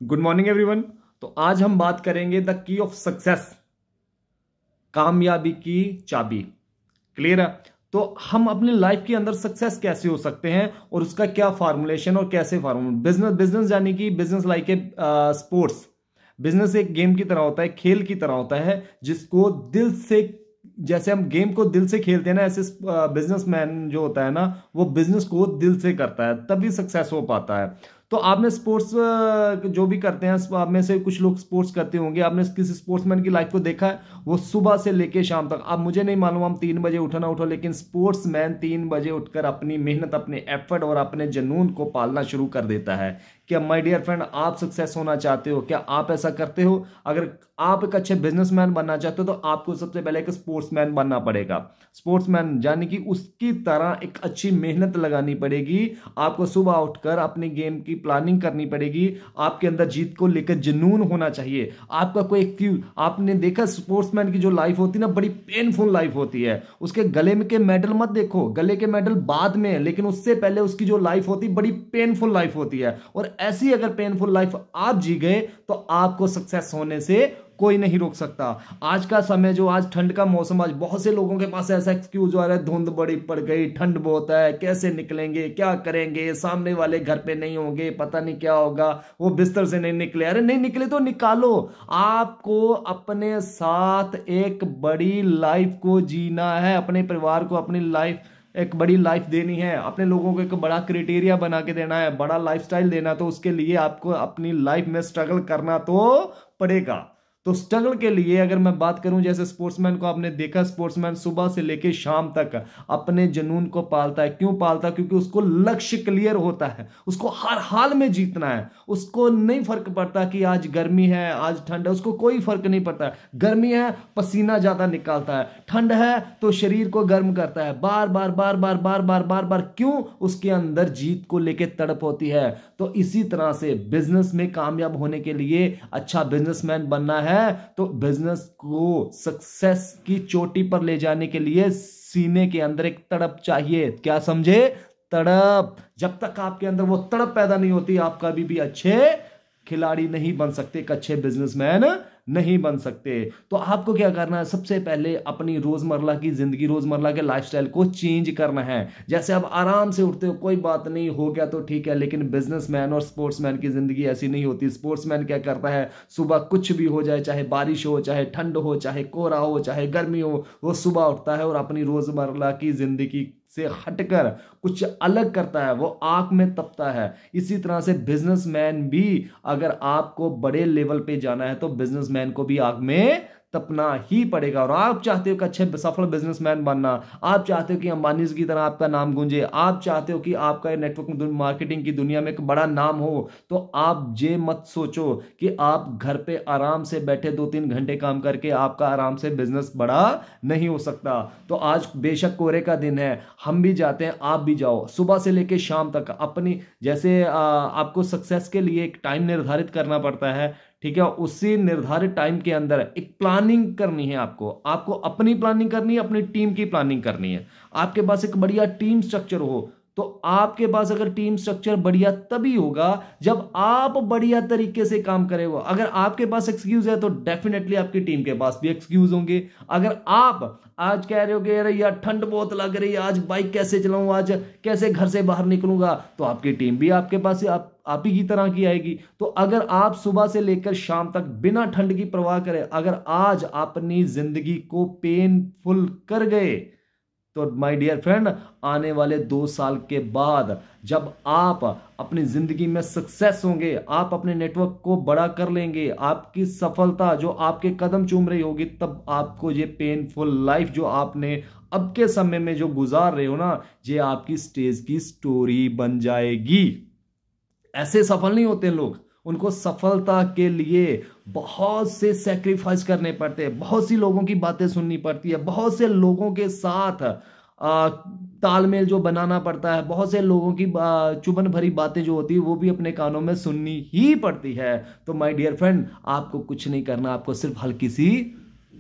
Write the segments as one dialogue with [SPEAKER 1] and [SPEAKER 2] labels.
[SPEAKER 1] Good morning everyone. तो आज हम बात करेंगे द की ऑफ सक्सेस, कामयाबी की चाबी। क्लियर है? तो हम अपनी लाइफ के अंदर सक्सेस कैसे हो सकते हैं और उसका क्या फार्मूलेशन और कैसे फार्मूला। बिजनेस बिजनेस यानी कि business like a sports. Business एक गेम की तरह होता है, खेल की तरह होता है, जिसको दिल से, जैसे हम गेम को दिल से खेलते हैं ना, ऐसे बिजनेसमैन जो होता है ना, वो बिजनेस को दिल से करता है, तभी सक्सेस हो पाता है। तो आपने स्पोर्ट्स जो भी करते हैं, आप में से कुछ लोग स्पोर्ट्स करते होंगे, आपने किसी स्पोर्ट्समैन की लाइफ को देखा है, वो सुबह से लेके शाम तक, अब मुझे नहीं मालूम हम 3 बजे उठो ना उठो, लेकिन स्पोर्ट्समैन 3 बजे उठकर अपनी मेहनत, अपने एफर्ट और अपने जुनून को पालना शुरू कर देता है। क्या माय डियर फ्रेंड, आप सक्सेस होना चाहते हो? क्या आप ऐसा करते हो? अगर आप एक अच्छे बिजनेसमैन बनना चाहते हो तो आपको सबसे पहले एक स्पोर्ट्समैन बनना पड़ेगा। स्पोर्ट्समैन यानी कि उसकी तरह एक अच्छी मेहनत लगानी पड़ेगी। आपको सुबह उठकर अपनी गेम की प्लानिंग करनी पड़ेगी। आपके अंदर जीत को लेकर जुनून होना चाहिए। आपका कोई क्यों, आपने देखा स्पोर्ट्समैन की जो लाइफ होती है ना, बड़ी पेनफुल लाइफ होती है। उसके गले में के मेडल मत देखो, गले के मेडल बाद में, लेकिन उससे पहले उसकी जो लाइफ होती है बड़ी पेनफुल लाइफ होती है। और ऐसी अगर पेनफुल लाइफ आप जी गए तो आपको सक्सेस होने से कोई नहीं रोक सकता। आज का समय जो, आज ठंड का मौसम, आज बहुत से लोगों के पास ऐसा एक्सक्यूज आ रहा है, धुंध बड़ी पड़ गई, ठंड बहुत है, कैसे निकलेंगे, क्या करेंगे, सामने वाले घर पे नहीं होंगे, पता नहीं क्या होगा, वो बिस्तर से नहीं निकले। अरे नहीं निकले तो निकालो। आपको अपने साथ एक बड़ी लाइफ को जीना है, अपने परिवार को अपनी लाइफ, एक बड़ी लाइफ देनी है, अपने लोगों को एक बड़ा क्राइटेरिया बना के देना है, बड़ा लाइफस्टाइल देना। तो उसके लिए आपको अपनी लाइफ में स्ट्रगल करना तो पड़ेगा। तो स्ट्रगल के लिए अगर मैं बात करूं, जैसे स्पोर्ट्समैन को आपने देखा, स्पोर्ट्समैन सुबह से लेकर शाम तक अपने जुनून को पालता है। क्यों पालता है? क्योंकि उसको लक्ष्य क्लियर होता है, उसको हर हाल में जीतना है। उसको नहीं फर्क पड़ता कि आज गर्मी है, आज ठंड है, उसको कोई फर्क नहीं पड़ता। गर्मी है, पसीना ज्यादा निकालता है, ठंड है तो शरीर को गर्म करता है, बार बार बार बार बार बार बार बार। क्यों? उसके अंदर जीत को लेकर तड़प होती है। तो इसी तरह से बिजनेस में कामयाब होने के लिए, अच्छा बिजनेसमैन बनना है, तो बिजनेस को सक्सेस की चोटी पर ले जाने के लिए सीने के अंदर एक तड़प चाहिए। क्या समझे? तड़प। जब तक आपके अंदर वो तड़प पैदा नहीं होती, आप कभी भी अच्छे खिलाड़ी नहीं बन सकते, एक अच्छे बिजनेसमैन नहीं बन सकते। तो आपको क्या करना है? सबसे पहले अपनी रोजमर्रा की जिंदगी, रोजमर्रा के लाइफस्टाइल को चेंज करना है। जैसे आप आराम से उठते हो, कोई बात नहीं, हो गया तो ठीक है, लेकिन बिजनेसमैन और स्पोर्ट्समैन की जिंदगी ऐसी नहीं होती। स्पोर्ट्समैन क्या करता है? सुबह कुछ भी हो जाए, चाहे बारिश हो, चाहे ठंड हो, चाहे कोहरा हो, चाहे गर्मी हो, वो सुबह उठता है और अपनी रोजमर्रा की जिंदगी से हटकर कुछ अलग करता है, वो आग में तपता है। इसी तरह से बिजनेसमैन भी, अगर आपको बड़े लेवल पे जाना है तो बिजनेसमैन को भी आग में तपना ही पड़ेगा। और आप चाहते हो कि अच्छे सफल बिजनेसमैन बनना, आप चाहते हो कि अंबानी की तरह आपका नाम गूंजे, आप चाहते हो कि आपका नेटवर्क मार्केटिंग की दुनिया में एक बड़ा नाम हो, तो आप ये मत सोचो कि आप घर पे आराम से बैठे 2-3 घंटे काम करके आपका आराम से बिजनेस बड़ा नहीं हो सकता। तो आज बेशक कोहरे का दिन है, हम भी जाते हैं, आप भी जाओ, सुबह से लेकर शाम तक अपनी, जैसे आपको सक्सेस के लिए एक टाइम निर्धारित करना पड़ता है, ठीक है? उसी निर्धारित टाइम के अंदर एक प्लानिंग करनी है। आपको अपनी प्लानिंग करनी है, अपनी टीम की प्लानिंग करनी है। आपके पास एक बढ़िया टीम स्ट्रक्चर हो, तो आपके पास अगर टीम स्ट्रक्चर बढ़िया तभी होगा जब आप बढ़िया तरीके से काम करेंगे। अगर आपके पास एक्सक्यूज है तो डेफिनेटली आपकी टीम के पास भी एक्सक्यूज होंगे। अगर आप आज कह रहे हो कि यार ठंड बहुत लग रही है, आज बाइक कैसे चलाऊं, आज कैसे घर से बाहर निकलूंगा, तो आपकी टीम भी आपके पास आप ही की तरह की आएगी। तो अगर आप सुबह से लेकर शाम तक बिना ठंड की परवाह करें, अगर आज अपनी जिंदगी को पेनफुल कर गए, तो माय डियर फ्रेंड, आने वाले 2 साल के बाद जब आप अपनी जिंदगी में सक्सेस होंगे, आप अपने नेटवर्क को बड़ा कर लेंगे, आपकी सफलता जो आपके कदम चूम रही होगी, तब आपको ये पेनफुल लाइफ जो आपने अब के समय में जो गुजार रहे हो ना, ये आपकी स्टेज की स्टोरी बन जाएगी। ऐसे सफल नहीं होते लोग, उनको सफलता के लिए बहुत से सैक्रिफाइस करने पड़ते हैं, बहुत सी लोगों की बातें सुननी पड़ती है, बहुत से लोगों के साथ तालमेल जो बनाना पड़ता है, बहुत से लोगों की चुभन भरी बातें जो होती है वो भी अपने कानों में सुननी ही पड़ती है। तो माय डियर फ्रेंड, आपको कुछ नहीं करना, आपको सिर्फ हल्की सी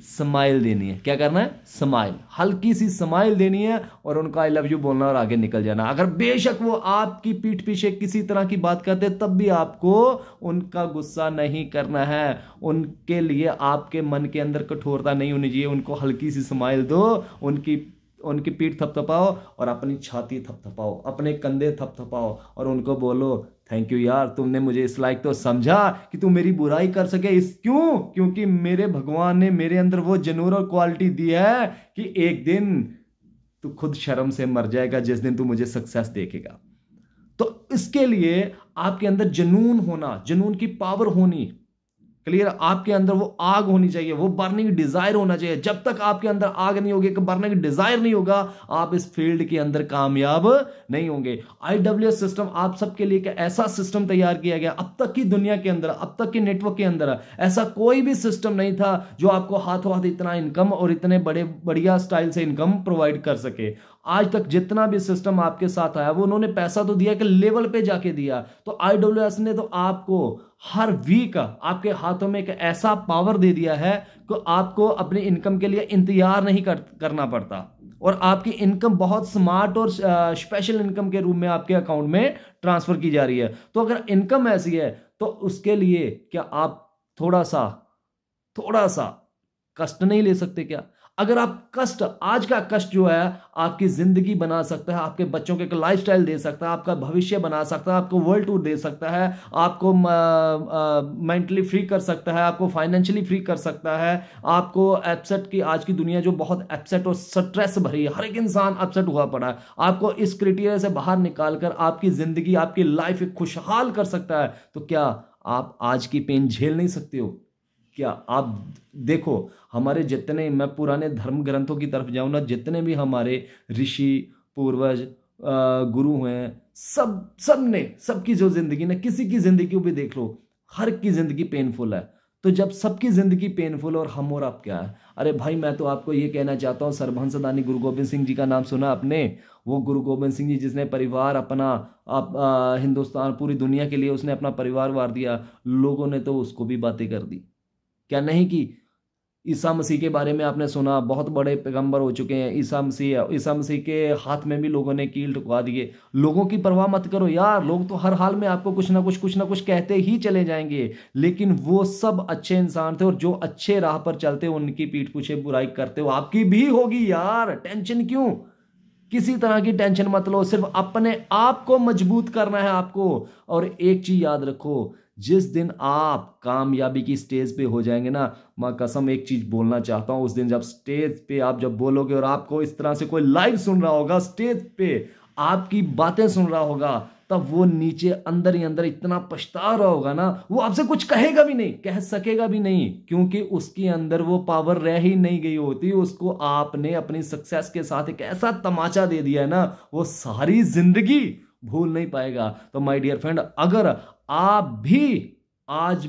[SPEAKER 1] स्माइल देनी है। क्या करना है? स्माइल, हल्की सी स्माइल देनी है और उनको आई लव यू बोलना और आगे निकल जाना। अगर बेशक वो आपकी पीठ पीछे किसी तरह की बात करते तब भी आपको उनका गुस्सा नहीं करना है। उनके लिए आपके मन के अंदर कठोरता नहीं होनी चाहिए। उनको हल्की सी स्माइल दो, उनकी पीठ थपथपाओ और अपनी छाती थपथपाओ, अपने कंधे थपथपाओ और उनको बोलो थैंक यू यार, तुमने मुझे इस लायक तो समझा कि तू मेरी बुराई कर सके। क्योंकि मेरे भगवान ने मेरे अंदर वो जनूर और क्वालिटी दी है कि एक दिन तू खुद शर्म से मर जाएगा जिस दिन तू मुझे सक्सेस देखेगा। तो इसके लिए आपके अंदर जुनून होना, जुनून की पावर होनी, क्लियर, आपके अंदर वो आग होनी चाहिए, वो बर्निंग डिजायर होना चाहिए। जब तक आपके अंदर आग नहीं होगी, बर्निंग डिजायर नहीं होगा, आप इस फील्ड के अंदर कामयाब नहीं होंगे। आईडब्ल्यूएस सिस्टम आप सबके लिए एक ऐसा सिस्टम तैयार किया गया, अब तक की दुनिया के अंदर, अब तक के नेटवर्क के अंदर ऐसा कोई भी सिस्टम नहीं था जो आपको हाथों हाथ इतना इनकम और इतने बड़े बढ़िया स्टाइल से इनकम प्रोवाइड कर सके। आज तक जितना भी सिस्टम आपके साथ आया वो उन्होंने पैसा तो दिया कि लेवल पे जाके दिया, तो आईडब्ल्यूएस ने तो आपको हर वीक आपके हाथों में एक ऐसा पावर दे दिया है कि आपको अपनी इनकम के लिए इंतजार नहीं करना पड़ता और आपकी इनकम बहुत स्मार्ट और स्पेशल इनकम के रूप में आपके अकाउंट में ट्रांसफर की जा रही है। तो अगर इनकम ऐसी है तो उसके लिए क्या आप थोड़ा सा कष्ट नहीं ले सकते क्या? अगर आप कष्ट, आज का कष्ट जो है आपकी जिंदगी बना सकता है, आपके बच्चों के लाइफस्टाइल दे सकता है, आपका भविष्य बना सकता है, आपको वर्ल्ड टूर दे सकता है, आपको मेंटली फ्री कर सकता है, आपको फाइनेंशियली फ्री कर सकता है, आपको अपसेट की, आज की दुनिया जो बहुत अपसेट और स्ट्रेस भरी है, हर एक इंसान अपसेट हुआ पड़ा है, आपको इस क्राइटेरिया से बाहर निकालकर आपकी जिंदगी, आपकी लाइफ खुशहाल कर सकता है। तो क्या आप आज की पेन झेल नहीं सकते हो? क्या आप देखो, हमारे जितने, मैं पुराने धर्म ग्रंथों की तरफ जाऊं ना, जितने भी हमारे ऋषि पूर्वज गुरु हैं, सबकी जो जिंदगी ना, किसी की जिंदगी को भी देख लो, हर की जिंदगी पेनफुल है। तो जब सबकी जिंदगी पेनफुल और हम और आप क्या है? अरे भाई, मैं तो आपको ये कहना चाहता हूँ, सरभंस दानी गुरु गोबिंद सिंह जी का नाम सुना आपने? वो गुरु गोबिंद सिंह जी जिसने परिवार अपना हिंदुस्तान, पूरी दुनिया के लिए उसने अपना परिवार वार दिया, लोगों ने तो उसको भी बातें कर दी, क्या नहीं की? ईसा मसीह के बारे में आपने सुना, बहुत बड़े पैगंबर हो चुके हैं ईसा मसीह के हाथ में भी लोगों ने कील ठुकवा दिए। लोगों की परवाह मत करो यार, लोग तो हर हाल में आपको कुछ ना कुछ कहते ही चले जाएंगे, लेकिन वो सब अच्छे इंसान थे और जो अच्छे राह पर चलते उनकी पीठ पीछे बुराई करते हो, आपकी भी होगी यार। टेंशन क्यों? किसी तरह की टेंशन मत लो, सिर्फ अपने आप को मजबूत करना है आपको। और एक चीज याद रखो, जिस दिन आप कामयाबी की स्टेज पे हो जाएंगे ना, मां कसम एक चीज बोलना चाहता हूं, उस दिन जब स्टेज पे आप जब बोलोगे और आपको इस तरह से कोई लाइव सुन रहा होगा, स्टेज पे आपकी बातें सुन रहा होगा, तब वो नीचे अंदर ही अंदर इतना पछता रहा होगा ना, वो आपसे कुछ कहेगा भी नहीं, कह सकेगा भी नहीं, क्योंकि उसके अंदर वो पावर रह ही नहीं गई होती। उसको आपने अपनी सक्सेस के साथ एक ऐसा तमाचा दे दिया है ना, वो सारी जिंदगी भूल नहीं पाएगा। तो माय डियर फ्रेंड, अगर आप भी आज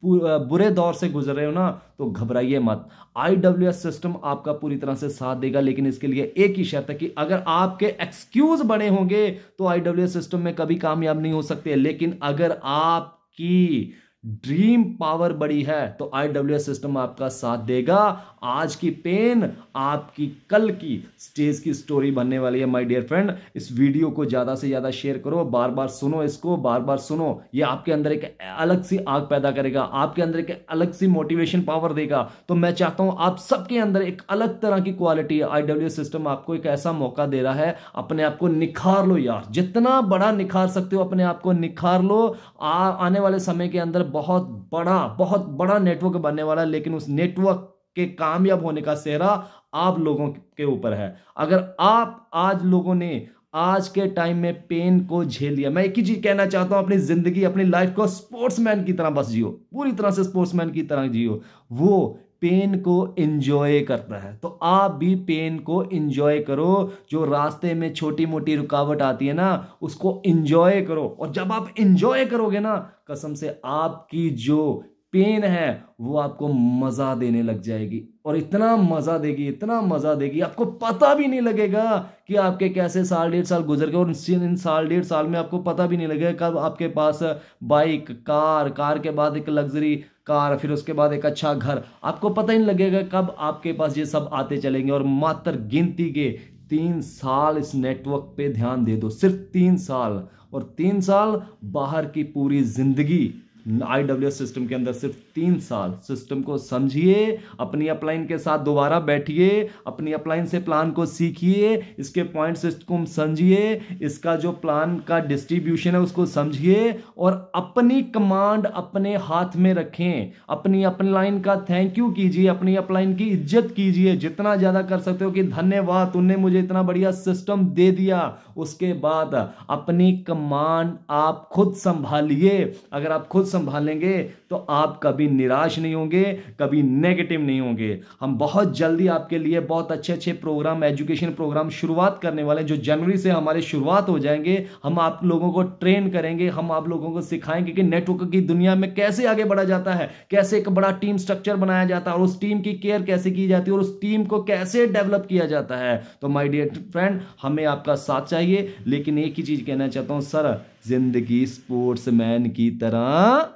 [SPEAKER 1] बुरे दौर से गुजर रहे हो ना, तो घबराइए मत। आईडब्ल्यूएस सिस्टम आपका पूरी तरह से साथ देगा, लेकिन इसके लिए एक ही शर्त है कि अगर आपके एक्सक्यूज बने होंगे तो आईडब्ल्यूएस सिस्टम में कभी कामयाब नहीं हो सकते। लेकिन अगर आपकी ड्रीम पावर बड़ी है तो आईडब्ल्यूएस सिस्टम आपका साथ देगा। आज की पेन आपकी कल की स्टेज की स्टोरी बनने वाली है माय डियर फ्रेंड। इस वीडियो को ज्यादा से ज्यादा शेयर करो, बार बार सुनो इसको, बार बार सुनो। ये आपके अंदर एक अलग सी आग पैदा करेगा, आपके अंदर एक अलग सी मोटिवेशन पावर देगा। तो मैं चाहता हूं आप सबके अंदर एक अलग तरह की क्वालिटी है। आईडब्ल्यूएस सिस्टम आपको एक ऐसा मौका दे रहा है, अपने आप को निखार लो यार, जितना बड़ा निखार सकते हो अपने आप को निखार लो। आने वाले समय के अंदर बहुत बड़ा नेटवर्क बनने वाला है, लेकिन उस नेटवर्क के कामयाब होने का सेहरा आप लोगों के ऊपर है। अगर आप आज लोगों ने आज के टाइम में पेन को झेल लिया, मैं एक ही चीज कहना चाहता हूं, अपनी जिंदगी, अपनी लाइफ को स्पोर्ट्समैन की तरह बस जियो, पूरी तरह से स्पोर्ट्समैन की तरह जियो। वो पेन को एंजॉय करता है, तो आप भी पेन को एंजॉय करो। जो रास्ते में छोटी मोटी रुकावट आती है ना, उसको एंजॉय करो। और जब आप एंजॉय करोगे ना, कसम से आपकी जो पेन है वो आपको मजा देने लग जाएगी, और इतना मजा देगी, इतना मजा देगी, आपको पता भी नहीं लगेगा कि आपके कैसे साल 1.5 साल गुजर गए, और इन साल 1.5 साल में आपको पता भी नहीं लगेगा कब आपके पास बाइक, कार के बाद एक लग्जरी कार, फिर उसके बाद एक अच्छा घर, आपको पता ही नहीं लगेगा कब आपके पास ये सब आते चलेंगे। और मात्र गिनती के 3 साल इस नेटवर्क पे ध्यान दे दो, सिर्फ 3 साल, और 3 साल बाहर की पूरी जिंदगी IWS सिस्टम के अंदर सिर्फ 3 साल। सिस्टम को समझिए, अपनी अपलाइन के साथ दोबारा बैठिए, अपनी अपलाइन से प्लान को सीखिए, इसके पॉइंट सिस्टम समझिए, इसका जो प्लान का डिस्ट्रीब्यूशन है उसको समझिए, और अपनी कमांड अपने हाथ में रखें। अपनी अपलाइन का थैंक यू कीजिए, अपनी अपलाइन की इज्जत कीजिए, जितना ज्यादा कर सकते हो कि धन्यवाद तुमने मुझे इतना बढ़िया सिस्टम दे दिया। उसके बाद अपनी कमांड आप खुद संभालिए। अगर आप खुद संभालेंगे तो आप कभी निराश नहीं होंगे, कभी नेगेटिव नहीं होंगे। हम बहुत जल्दी आपके लिए बहुत अच्छे अच्छे प्रोग्राम, एजुकेशन प्रोग्राम शुरुआत करने वाले हैं, जो जनवरी से हमारे शुरुआत हो जाएंगे। हम आप लोगों को ट्रेन करेंगे, हम आप लोगों को सिखाएंगे कि नेटवर्क की दुनिया में कैसे आगे बढ़ा जाता है, कैसे एक बड़ा टीम स्ट्रक्चर बनाया जाता है, और उस टीम की केयर कैसे की जाती है, और उस टीम को कैसे डेवलप किया जाता है। तो माय डियर फ्रेंड, हमें आपका साथ चाहिए, लेकिन एक ही चीज कहना चाहता हूं सर, जिंदगी स्पोर्ट्समैन की तरह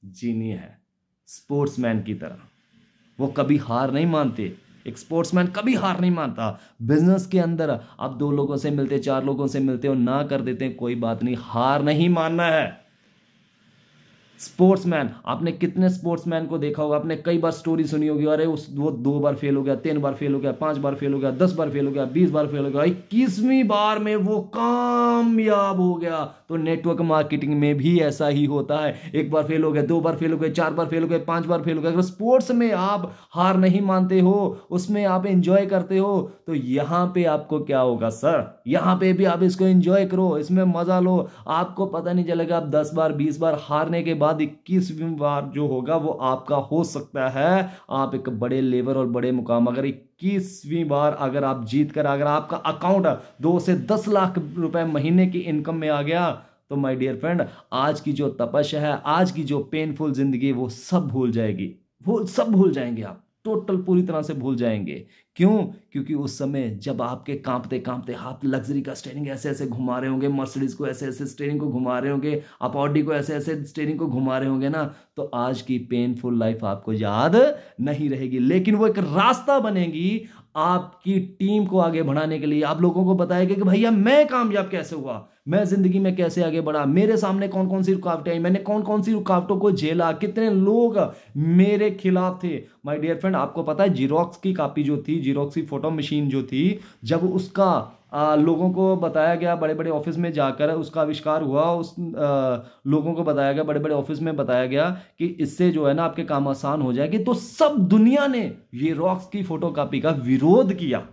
[SPEAKER 1] जीनी है, स्पोर्ट्समैन की तरह। वो कभी हार नहीं मानते, एक स्पोर्ट्समैन कभी हार नहीं मानता। बिजनेस के अंदर आप 2 लोगों से मिलते, 4 लोगों से मिलते हो, ना कर देते हैं, कोई बात नहीं, हार नहीं मानना है। स्पोर्ट्समैन, आपने कितने स्पोर्ट्समैन को देखा होगा, आपने कई बार स्टोरी सुनी होगी, अरे वो 2 बार फेल हो गया, 3 बार फेल हो गया, 5 बार फेल हो गया, 10 बार फेल हो गया, 20 बार फेल हो गया, 21वीं बार में वो कामयाब हो गया। तो नेटवर्क मार्केटिंग में भी ऐसा ही होता है, 1 बार फेल हो गया, 2 बार फेल हो गए, 4 बार फेल हो गए, 5 बार फेल हो गए। अगर स्पोर्ट्स में आप हार नहीं मानते हो, उसमें आप एंजॉय करते हो, तो यहां पे आपको क्या होगा सर, यहां पे भी आप इसको एंजॉय करो, इसमें मजा लो। आपको पता नहीं चलेगा, आप 10 बार 20 बार हारने के बाद 21वीं बार जो होगा वो आपका हो सकता है, आप एक बड़े लेवल और बड़े मुकाम। अगर 21वीं बार अगर आप जीत कर, अगर आपका अकाउंट 2 से 10 लाख रुपए महीने की इनकम में आ गया, तो माय डियर फ्रेंड, आज की जो तपस्या है, आज की जो पेनफुल जिंदगी, वो सब भूल जाएगी, वो सब भूल जाएंगे आप, टोटल पूरी तरह से भूल जाएंगे। क्यों? क्योंकि उस समय जब आपके कांपते कांपते हाथ लग्जरी का स्टीयरिंग ऐसे ऐसे घुमा रहे होंगे, मर्सिडीज को ऐसे ऐसे स्टीयरिंग को घुमा रहे होंगे, आप ऑडी को ऐसे ऐसे स्टीयरिंग को घुमा रहे होंगे ना, तो आज की पेनफुल लाइफ आपको याद नहीं रहेगी। लेकिन वो एक रास्ता बनेगी आपकी टीम को आगे बढ़ाने के लिए। आप लोगों को बताएगा कि भैया मैं कामयाब कैसे हुआ, मैं जिंदगी में कैसे आगे बढ़ा, मेरे सामने कौन कौन सी रुकावटें आई, मैंने कौन कौन सी रुकावटों को झेला, कितने लोग मेरे खिलाफ थे। माय डियर फ्रेंड, आपको पता है जीरोक्स की कॉपी जो थी, जीरोक्स की फोटो मशीन जो थी, जब उसका लोगों को बताया गया, बड़े बड़े ऑफिस में जाकर उसका आविष्कार हुआ, उस लोगों को बताया गया, बड़े बड़े ऑफिस में बताया गया कि इससे जो है ना आपके काम आसान हो जाएगी, तो सब दुनिया ने ये रॉक्स की फोटोकॉपी का विरोध किया।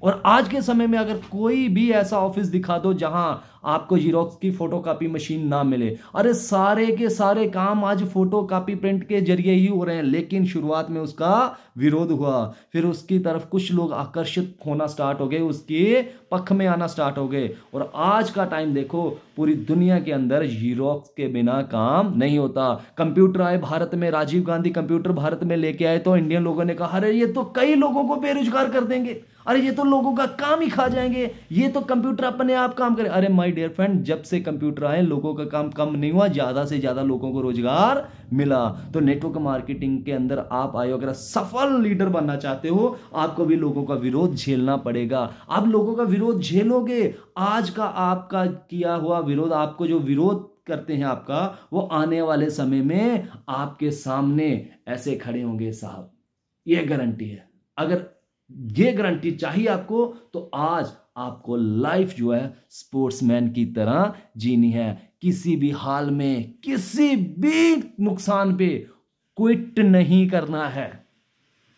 [SPEAKER 1] और आज के समय में अगर कोई भी ऐसा ऑफिस दिखा दो जहां आपको जीरोक्स की फोटोकॉपी मशीन ना मिले, अरे सारे के सारे काम आज फोटोकॉपी प्रिंट के जरिए ही हो रहे हैं। लेकिन शुरुआत में उसका विरोध हुआ, फिर उसकी तरफ कुछ लोग आकर्षित होना स्टार्ट हो गए, उसके पक्ष में आना स्टार्ट हो गए। और आज का टाइम देखो, पूरी दुनिया के अंदर जीरोक्स के बिना काम नहीं होता। कंप्यूटर आए भारत में, राजीव गांधी कंप्यूटर भारत में लेके आए, तो इंडियन लोगों ने कहा अरे ये तो कई लोगों को बेरोजगार कर देंगे, अरे ये तो लोगों का काम ही खा जाएंगे, ये तो कंप्यूटर अपने आप काम करे। अरे माय डियर फ्रेंड, जब से कंप्यूटर आए लोगों का काम कम नहीं हुआ, ज्यादा से ज्यादा लोगों को रोजगार मिला। तो नेटवर्क मार्केटिंग के अंदर आप आए, अगर सफल लीडर बनना चाहते हो, आपको भी लोगों का विरोध झेलना पड़ेगा। आप लोगों का विरोध झेलोगे, आज का आपका किया हुआ विरोध, आपको जो विरोध करते हैं आपका, वो आने वाले समय में आपके सामने ऐसे खड़े होंगे साहब, ये गारंटी है। अगर ये गारंटी चाहिए आपको, तो आज आपको लाइफ जो है स्पोर्ट्समैन की तरह जीनी है। किसी भी हाल में, किसी भी नुकसान पे क्विट नहीं करना है,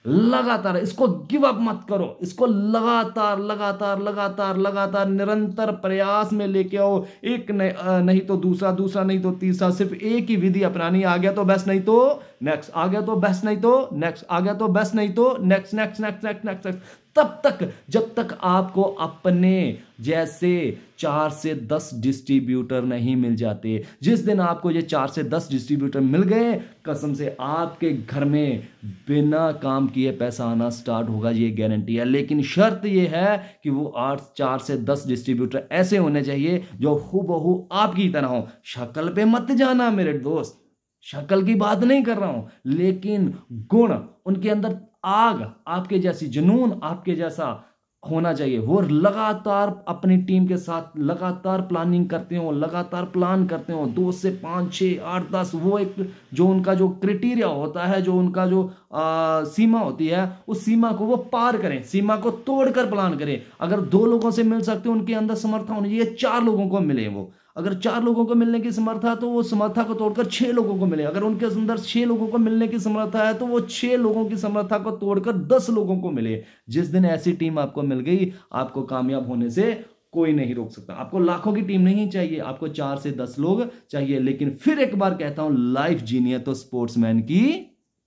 [SPEAKER 1] लगातार इसको गिव अप मत करो, इसको लगातार लगातार लगातार लगातार निरंतर प्रयास में लेके आओ। एक नहीं तो दूसरा, दूसरा नहीं तो तीसरा, सिर्फ एक ही विधि अपनानी, आ गया तो बेस्ट, नहीं तो नेक्स्ट आ गया तो बेस्ट, नहीं तो नेक्स्ट आ गया तो बेस्ट, नहीं तो next next next next next, तब तक जब तक आपको अपने जैसे 4 से 10 डिस्ट्रीब्यूटर नहीं मिल जाते। जिस दिन आपको ये 4 से 10 डिस्ट्रीब्यूटर मिल गए, कसम से आपके घर में बिना काम किए पैसा आना स्टार्ट होगा, ये गारंटी है। लेकिन शर्त ये है कि वो 4 से 10 डिस्ट्रीब्यूटर ऐसे होने चाहिए जो हूबहू आपकी तरह हो। शक्ल पे मत जाना मेरे दोस्त, शक्ल की बात नहीं कर रहा हूं, लेकिन गुण उनके अंदर, आग आपके जैसी, जुनून आपके जैसा होना चाहिए। वो लगातार अपनी टीम के साथ लगातार प्लानिंग करते हो, लगातार प्लान करते हो, 2 से 5 6 8 10, वो एक जो उनका जो क्राइटेरिया होता है, जो उनका जो सीमा होती है, उस सीमा को वो पार करें, सीमा को तोड़कर प्लान करें। अगर 2 लोगों से मिल सकते हो, उनके अंदर समर्था होनी चाहिए 4 लोगों को मिले। वो अगर 4 लोगों को मिलने की समर्था, तो वो समर्था को तोड़कर 6 लोगों को मिले। अगर उनके अंदर 6 लोगों को मिलने की समर्था है, तो वो 6 लोगों की समर्था को तोड़कर 10 लोगों को मिले। जिस दिन ऐसी टीम आपको मिल गई, आपको कामयाब होने से कोई नहीं रोक सकता। आपको लाखों की टीम नहीं चाहिए, आपको 4 से 10 लोग चाहिए। लेकिन फिर एक बार कहता हूं, लाइफ जीनी है तो स्पोर्ट्समैन की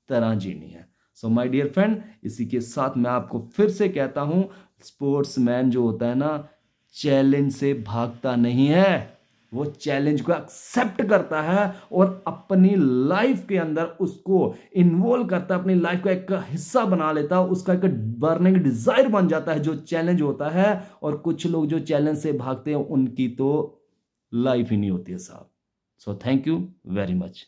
[SPEAKER 1] तरह जीनी है। सो माय डियर फ्रेंड, इसी के साथ मैं आपको फिर से कहता हूं, स्पोर्ट्समैन जो होता है ना, चैलेंज से भागता नहीं है, वो चैलेंज को एक्सेप्ट करता है और अपनी लाइफ के अंदर उसको इन्वॉल्व करता है, अपनी लाइफ का एक हिस्सा बना लेता है, उसका एक बर्निंग डिजायर बन जाता है जो चैलेंज होता है। और कुछ लोग जो चैलेंज से भागते हैं, उनकी तो लाइफ ही नहीं होती है साहब। So thank you very much.